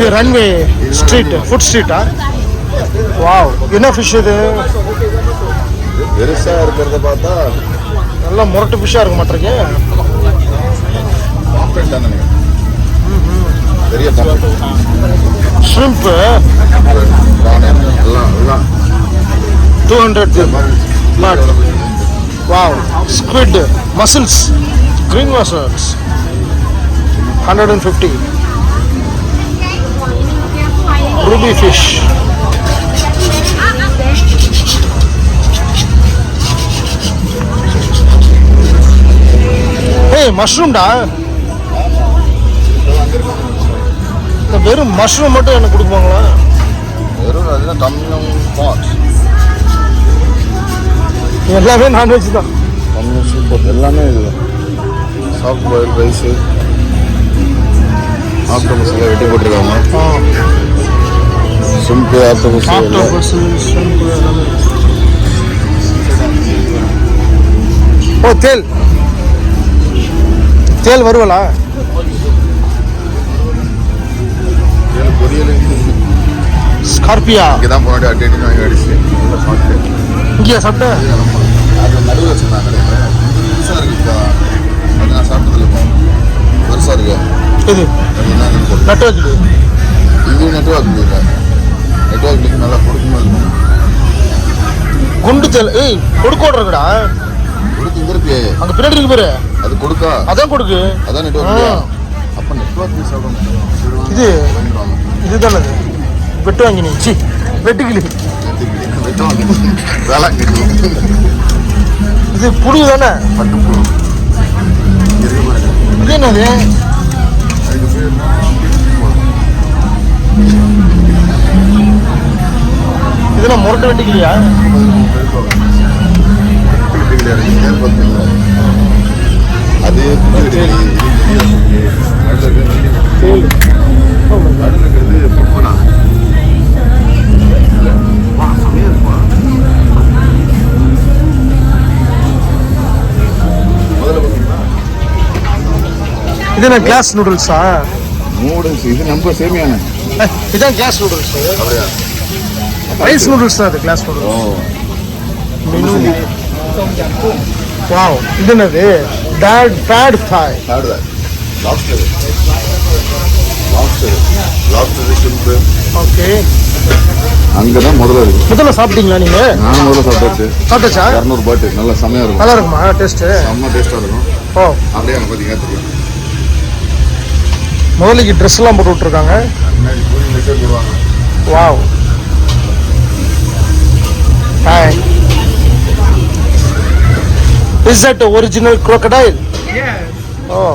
இது runway street, food ஸ்ட்ரீட்டா? Wow, என்ன fish இது? பெருசா இருக்கிறத பார்த்தா நல்லா முரட்டு ஃபிஷ்ஷாக இருக்க மாட்டிருக்கு. பெரிய shrimp 200 baht. Wow, squid, mussels, green mussels 150. Ruby fish. Hey, mushroom da. இந்த வெறும் மஷ்ரூம் மட்டும் எனக்கு கொடுப்பாங்களா? வெறும் அதுதான் டம்யம் பாட். எல்லாமே நான்வெஜ் தான். டம்யம் சூப் எல்லாமே இதுதான். சாஃப்ட் பாயில் ரைஸு, ஆக்டோபஸ் எல்லாம் வெட்டி போட்டிருக்காங்க. சிம்பிள் ஆக்டோபஸ் எல்லாமே. ஓ, தேல் தேல் வருவலா? ஸ்கார்பியா இங்கே தான் போனாடி அட்டேட்டி வாங்கி அடிச்சு இங்கேயா சாப்பிட்டேன்? அது நடுவில் வச்சுருந்தாங்க. புதுசாக இருக்குப்பா, அது நான் சாப்பிட்டதில்ல. பெருசாக இருக்கு இது நெட்வொர்க். இது நெட்வொர்க் இல்லை. நெட்வொர்க் நல்லா கொடுக்குமா குண்டு தேல். ஏய், கொடுக்க ஓடுறதுடா. கொடுக்கு இங்கே இருக்கு. அங்கே பின்னாடி இருக்கு பேரு. அது கொடுக்கா? அதான் கொடுக்கு. அதான் நெட்வொர்க். அப்போ நெட்வொர்க் சாப்பிடணும். இது இதுதானே அது. வெட்டு வாங்கி நீ சி வெட்டுக்கிளி. இது புழு தானே? இது என்னது? இதெல்லாம் முரட்டை வெட்டுக்கிளியா? அது இது என்ன கிளாஸ் நூடுல்ஸா? நூடுல்ஸ் இது நம்ம சேமியான. இதான் கிளாஸ் நூடுல்ஸ். ரைஸ் நூடுல்ஸ் தான் அது, கிளாஸ் நூடுல்ஸ். மெனு. வாவ், இது என்னது? Pad Thai. Lobster shrimp. Okay, அங்கே தான் முதல்ல சாப்பிட்டீங்களா நீங்க? நான் முதல்ல சாப்பிட்டாச்சா? 200 பாட்டு நல்லா செம்மையாக இருக்கும். நல்லா இருக்குமா டேஸ்ட்டு? செம்ம டேஸ்ட்டாக இருக்கும். ஓ, அப்படியே அங்கே பார்த்தீங்கன்னா தெரியும். முதலைக்கு ட்ரெஸ் எல்லாம் போட்டு விட்டுருக்காங்க. Wow, hi. Is that original crocodile? Yeah. Oh.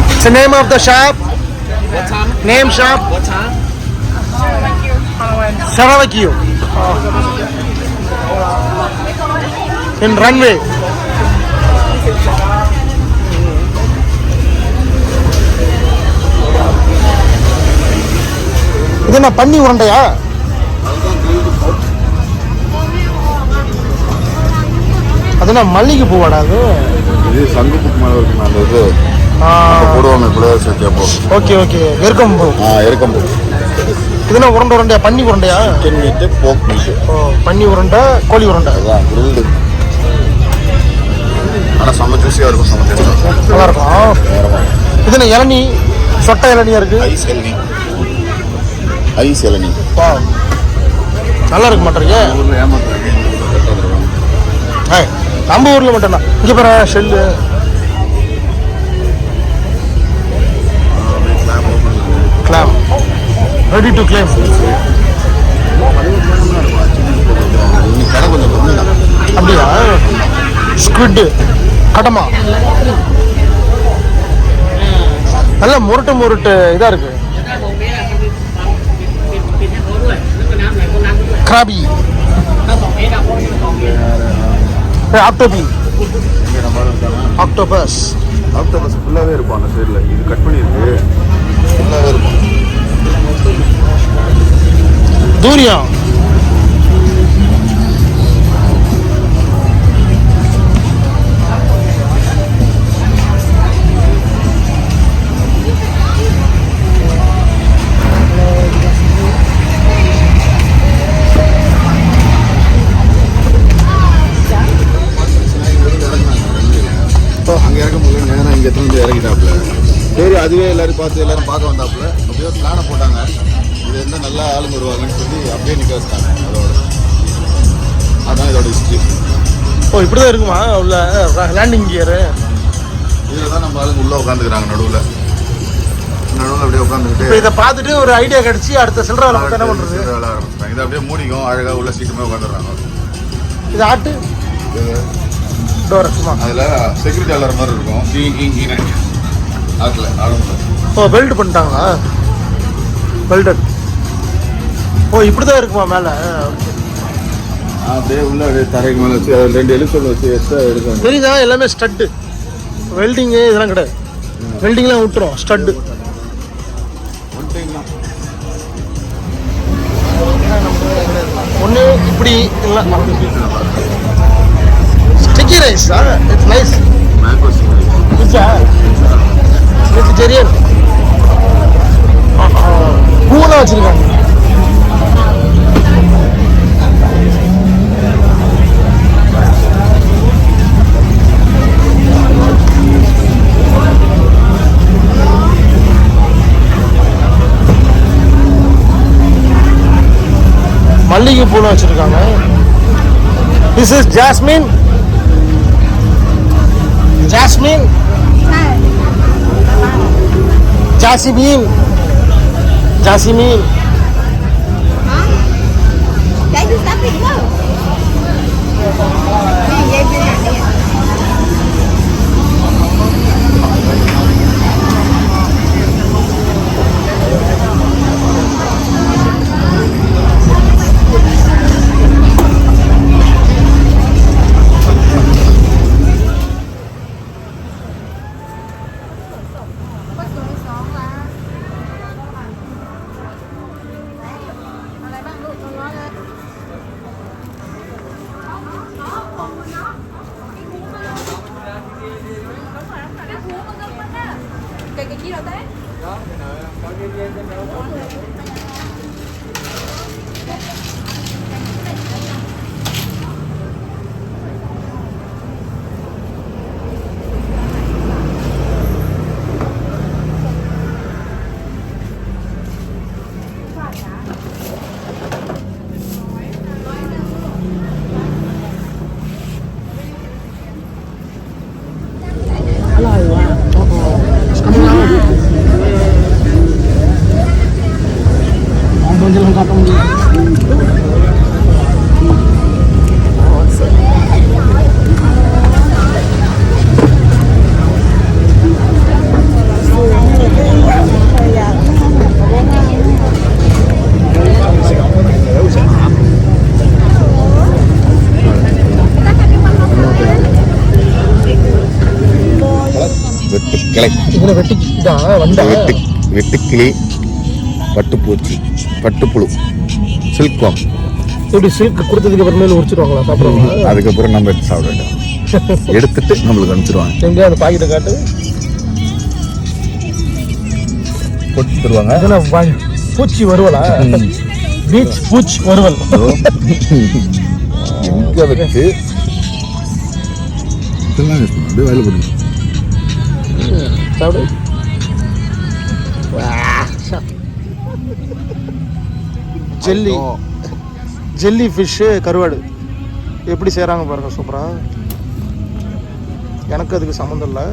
What's the name of the shop? Name shop? Sarawakio. In runway. இது என்ன பன்னி உருண்டையா? அதுனா மல்லிகை பூவாடா அது? இது சங்குப்பூ மேலே இருக்குண்ணா. அந்த இது போடுவாங்க பிள்ளையார் சேர்த்து. அப்போ ஓகே ஓகே, எருக்கம்பூ. எருக்கம்பூ. இதுனா உருண்டை உருண்டையா? பன்னி உருண்டையா? சிக்கன் மீட்டு, போக் மீட்டு. ஓ, பன்னி உருண்டை, கோழி உருண்டை. அதான் கிரில்டு. ஆனால் செம்ம ஜூஸியாக இருக்கும். செம்ம டேஸ்ட்டாக நல்லா இருக்கும். இது என்ன இளநீ? சொட்டை இளநியா இருக்கு. ஐஸ் இளநீ. ஐஸ் இளநீ. நல்லா இருக்க மாட்டேங்க. ஊரில் ஏமாத்துறாங்க. நம்ம ஊரில் மட்டும்தான். இங்கே பாரு shell. Glam ready to claim. அப்படியா? ஸ்குவிட், கடமா, நல்ல முரட்டு இதாக இருக்கு. கிராபி, ஆக்டோபி, ஆக்டோபஸ். ஆக்டோபஸ் ஃபுல்லாகவே இருக்கும் அந்த சைடில். இது கட் பண்ணியிருக்கு, ஃபுல்லாகவே இருக்கும். தூரியம் அங்கே இறக்க முடியல, நேரம் இங்கே எடுத்து இறக்கிட்டாப்புல. சரி, அதுவே எல்லாரும் பார்க்க வந்தாப்புல. அப்படியே பிளானை போட்டாங்க, இது எந்த நல்ல ஆளுங்க வருவாங்கன்னு சொல்லி அப்படியே நிற்க வச்சிட்டாங்க. அதான் இதோட ஹிஸ்ட்ரி. ஓ, இப்படிதான் இருக்குமா உள்ள லேண்டிங் கியரு? இதில் தான் நம்ம ஆளுங்க உள்ளே உட்காந்துக்கிறாங்க, நடுவில் அப்படியே உட்காந்துக்கிட்டு. இப்போ இதை பார்த்துட்டு ஒரு ஐடியா கிடச்சி அடுத்த சில்லற வேலை என்ன பண்ணுறது? வேலை ஆரம்பிச்சிட்டாங்க. இதை அப்படியே மூடிக்கும், அழகாக உள்ள சீட்டுமே உட்காந்துடுறாங்க. இது ஆட்டு டோர் சும்மா. அதில் செக்யூரிட்டி அலர் மாதிரி இருக்கும். ஆட்டில் ஆரம்பிச்சு. ஓ, பெல்ட் பண்ணிட்டாங்களா? பெல்டட். ஓ, இப்படி தான் இருக்குமா மேலே? அப்படியே உள்ள அப்படியே தரைக்கு மேலே வச்சு அதில் 2 எலிசோல் வச்சு எக்ஸ்ட்ரா எடுக்கணும். தெரியுதா? எல்லாமே ஸ்டட்டு, வெல்டிங்கு இதெல்லாம் கிடையாது. வெல்டிங்லாம் விட்டுரும், ஸ்டட்டு. ஒன்று இப்படி இல்லை sticky rice. It's nice. Mango குச்சா வெஜிடேரியன் பூவெல்லாம் வச்சுருக்காங்க. மல்லிகை பூலாம் வச்சுருக்காங்க. This is jasmine. Jasmine, jasmine, jasmine. Chạy đi tắm đi đâu? Đi về đi. Cái kia đâu thế? வெட்டுக்கிளி, பட்டுப்பூச்சி, பட்டுப்புழு, சில்க்வாம். எப்படி சில்க் கொடுத்ததுக்கு அப்புறமே உரிச்சிருவாங்களா? சாப்பிடுவாங்க. அதுக்கப்புறம் நம்ம எடுத்து சாப்பிட வேண்டாம், எடுத்துட்டு நம்மளுக்கு அனுப்பிச்சிருவாங்க. எங்கேயா அந்த பாக்கெட்டை காட்டு போட்டு தருவாங்க. பூச்சி வருவலா? பீச் பூச்சி வருவல் எங்க வச்சு அப்படியே வேலை பண்ணி சாப்பிடு. ஜெல்லி, ஜெல்லி ஃபிஷ்ஷு கருவாடு எப்படி செய்கிறாங்க பாருங்க, சூப்பராக. எனக்கு அதுக்கு சம்மந்தம் இல்லை.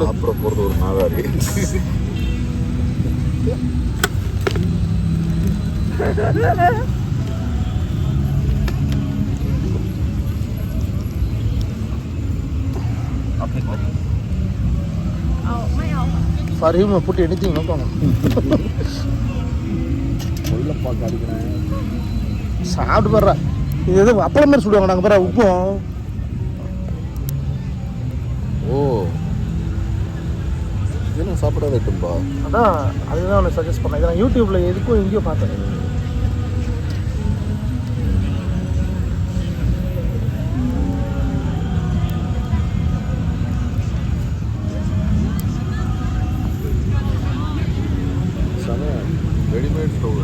சாப்பிட போகிறது ஒரு நாளாரி. For him, put anything, no problem. சாப்பிட்டு பாடுறா. இது எதுவும் அப்பளம் மாதிரி சொல்லுவாங்க. நாங்கள் பாரு உப்பும் ஓ, இதெல்லாம் சாப்பிடாத ஐட்டம்பா. அதான் அதுதான் உனக்கு சஜஸ்ட் பண்ணேன். இதை நான் யூடியூப்பில் எதுக்கும் எங்கேயோ பார்த்தேன். Readymade stove.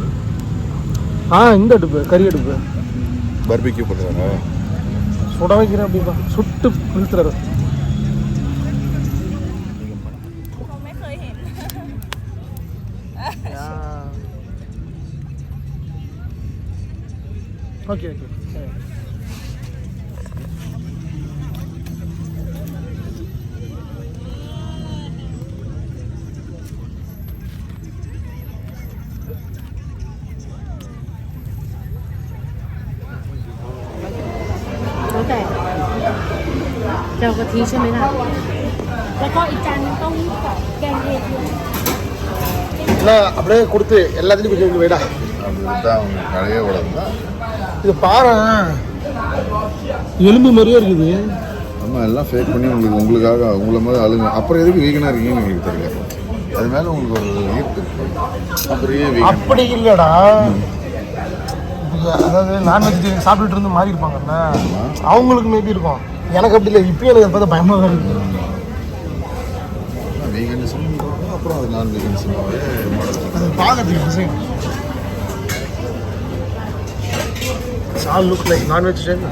இந்த அடுப்பு கறி அடுப்பு பர்பிக்யூ பண்ணுறாங்க. சுட வைக்கிறேன் அப்படிப்பா, சுட்டு நிறுத்துறாரு. คงไม่เคยเห็น ஓகே ஓகே.แล้วแต่จะเอากะทิใช่ไหมล่ะ แล้วก็อีกจานนึงเต้าหู้กับแกงเห็ดด้วย இல்லை அப்படியே கொடுத்து எல்லாத்துலேயும் கொஞ்சம் கொஞ்சம் வைடா. அப்படி விட்டா அவங்க கடையே விடாதுங்களா? இது பாரு, எலும்பு மாதிரியே இருக்குது. ஆமாம், எல்லாம் ஃபேக் பண்ணி உங்களுக்காக உங்களை மாதிரி ஆளுங்க. அப்புறம் எதுக்கு வீகனாக இருக்கீங்கன்னு எங்களுக்கு தெரியல. அது மேலே உங்களுக்கு ஒரு ஈர்ப்பு இருக்கு. அப்புறம் ஏன் வீகன்? அப்படி இல்லைடா, அதாவது நான்வெஜிடேரியன் சாப்பிட்டுட்டு இருந்து மாறி இருப்பாங்கல்ல, அவங்களுக்கு மேபி இருக்கும். எனக்கு அப்படி இல்லை. இப்பயும் எனக்கு பார்த்தா பயமாக தான் இருக்குது. வீகனிசம் அப்புறம் அது நான் வீகனிசமாகவே அது பார்க்கறதுக்கு design all look like non vegetarian.